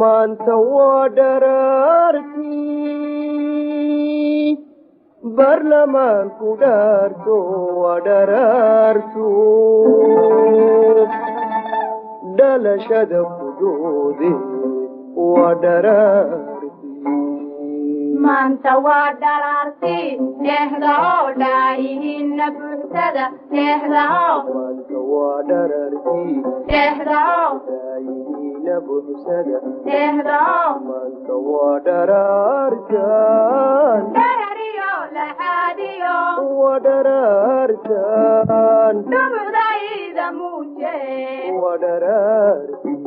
maanta waa dharartii barlamaanku dhaarto waa dharartu dhalashada kudoode waa dharartii maanta waa dharartii dhehda oo dhaayihiinna buuxsada dhehda oo maanta waa dharartii dhehda oo buuxsada dhehda oo maanta waa dharartan dharariyo laxaadiyo waa dharartan dhumucdayda muuje waa dharartii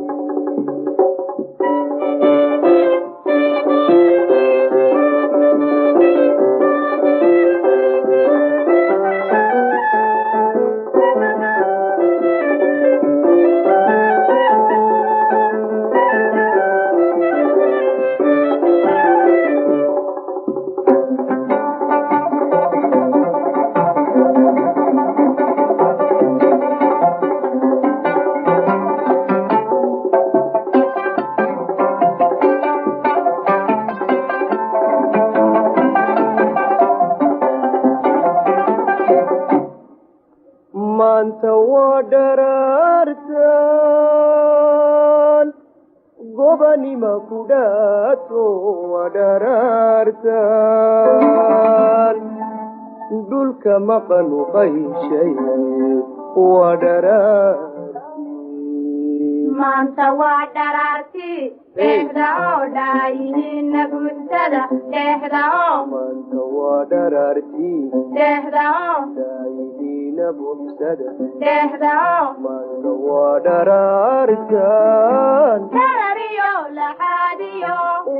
maanta waa dharartan gobanima ku dhaato waa dharartan dhulka maqan u qayshay waa dharartii maanta waa dharartii dhehda oo dhaayihiinna buuxsada dhehda oo maanta waa dharartii dhehda oo buuxsada dhehda oo maanta waa dharartan dharariyo laxaadiyo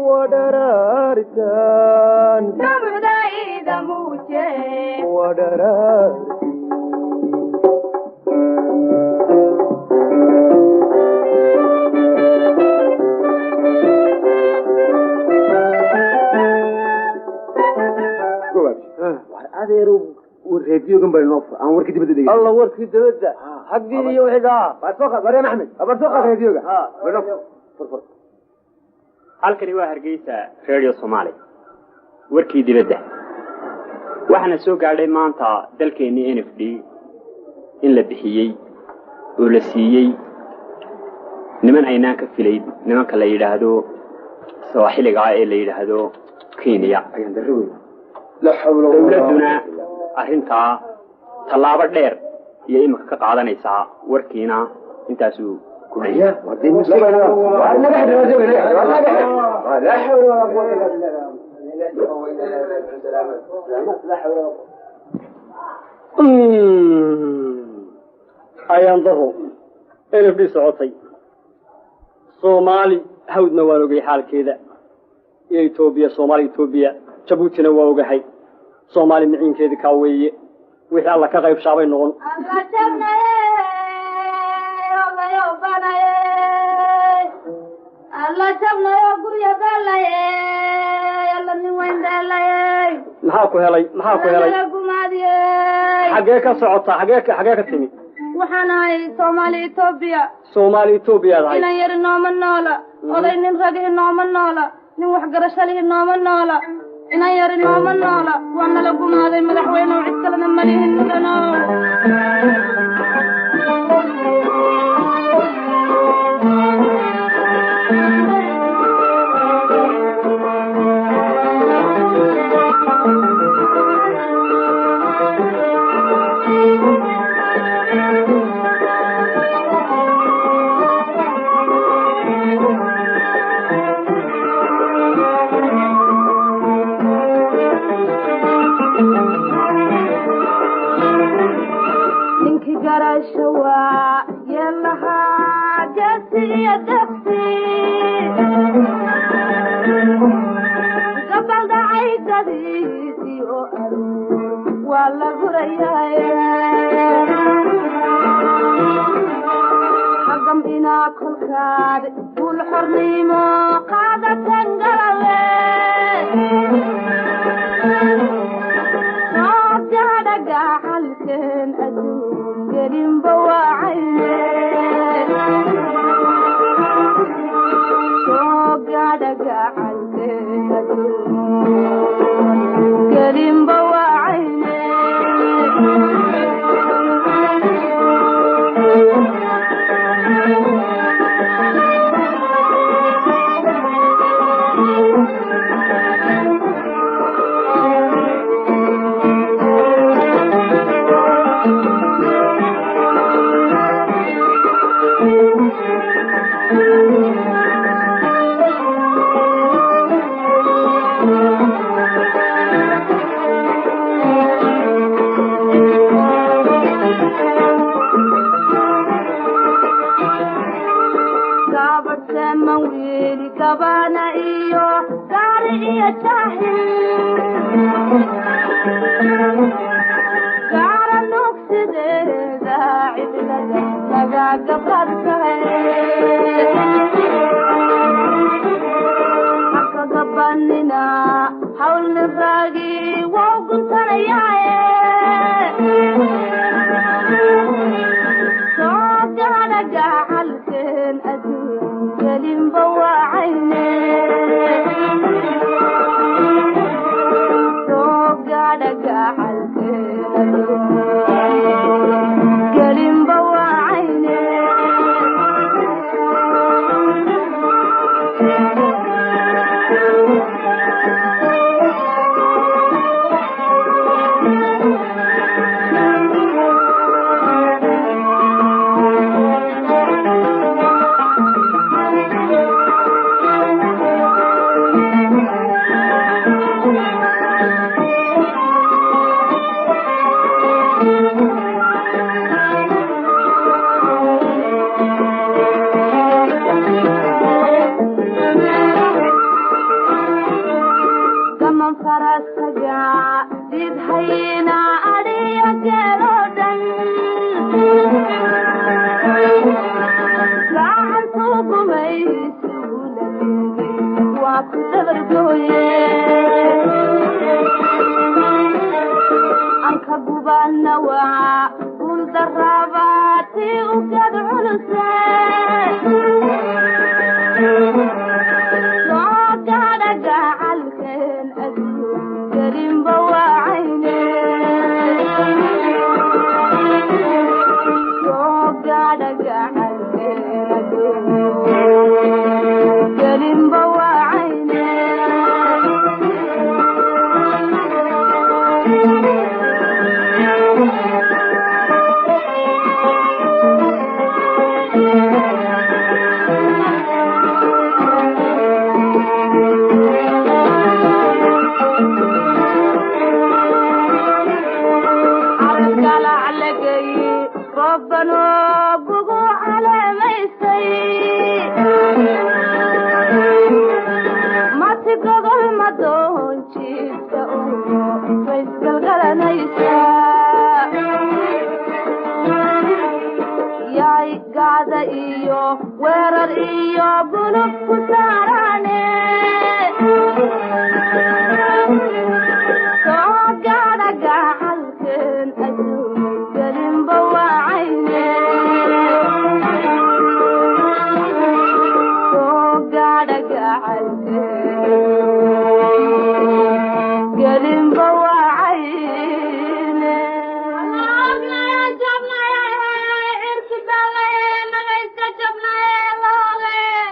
waa dharartan dhumucdayda muuje waa dharartii adeero reediyogan baa inoo fur aan warkii dibadda dhegeysan alla warkii dibadda xaggii iyo wixdaa wareen axmed abarsoqa reediyoga fur halkani waa Hargeysa Radio Somali warkii dibadda waxaana soo gaadhay maanta dalkeenii NFD in la bixiyay oo la siiyay niman aynaan ka filay nimanka la yiraahdo Soomaaliga ee la yiraahdo Kenya ayaan darweyn la xawlo dawladuna arrinta talaabo dheer iyo imika ka qaadanaysa warkiina intaas uu ku leeyahay wadii muslimaana waa naga xidhoodeen la xawlo wala quwwata illa billah ayaan daro NFD socotay Soomaali hawdna waan ogay xaalkeeda Ethiopia Soomaali Ethiopia Djibouti waa ogahay Soomaali miciinkeeda ka weeye wixii alla ka qayb shaabay noqon alla jabnayo guriga balaye alla nin weyn balaye maxaa ku helay xagee ka socota xagee ka timi waxaan ahay Soomaali Ethiopia ahay inaan yar nooma noola oday nin rag nooma noola nin wax garasho leh nooma noola inaan yar nooma noola waana la gumaaday madaxweyne cid kalena ma lihin mudano Oh sabana iyo gaari iyo jahil gaara nuugsideeda cidlada laga gabadkahe hakabanina hawlni raagi wow guntanayaaye soo gaadha gacalkeen adduun gelinba wacayne soo gaadha gacalkeen adduun gelinba wacayne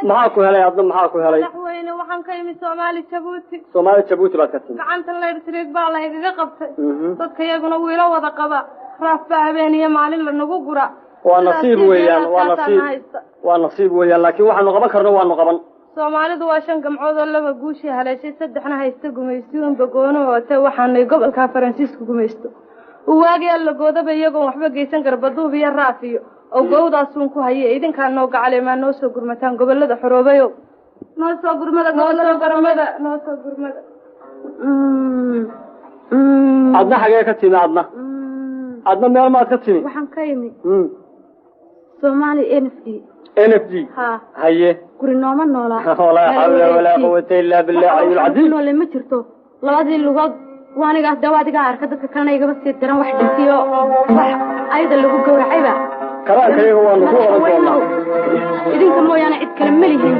maxaa ku helay adna maxaa ku helay madaxweyne waxaan ka imi Soomaali Jabuuti baad ka timid gacanta la irtireeg baa la iga qabtay dadka iyaguna wiilo wada qaba raaf baa habeen iyo maalin la nagu gura waa nasiib weeyaan laakiin waxaanu qaban karno waanu qaban Soomaalidu waa 5 gamcood oo laba guushi haleeshay saddexna haysta gumaysiin bagoono oo ta waxaanay gobolka Faransiisku gumaysto waagi la goodaba iyagoo waxba geysan garbaduub iyo raafiyo oo gowdaas uu ku hayay idinka noo gacaleema noo soo gurmataan gobolada xoroobayo noo soo gurmada adna xagee ka timi adna meel maad ka timi waxaan ka imi Soomaali NFD ha haye guri nooma noola wala hawla wala quwwata illa billah ayyul azim noole ma jirto labadii lugood waaniga dawaadiga arka dadka kana igaba sii diran wax dhintiyo wax ayda lagu gowracayba karaankayaga waa nagu oran doonaa idinka mooyaane cid kale ma lihiin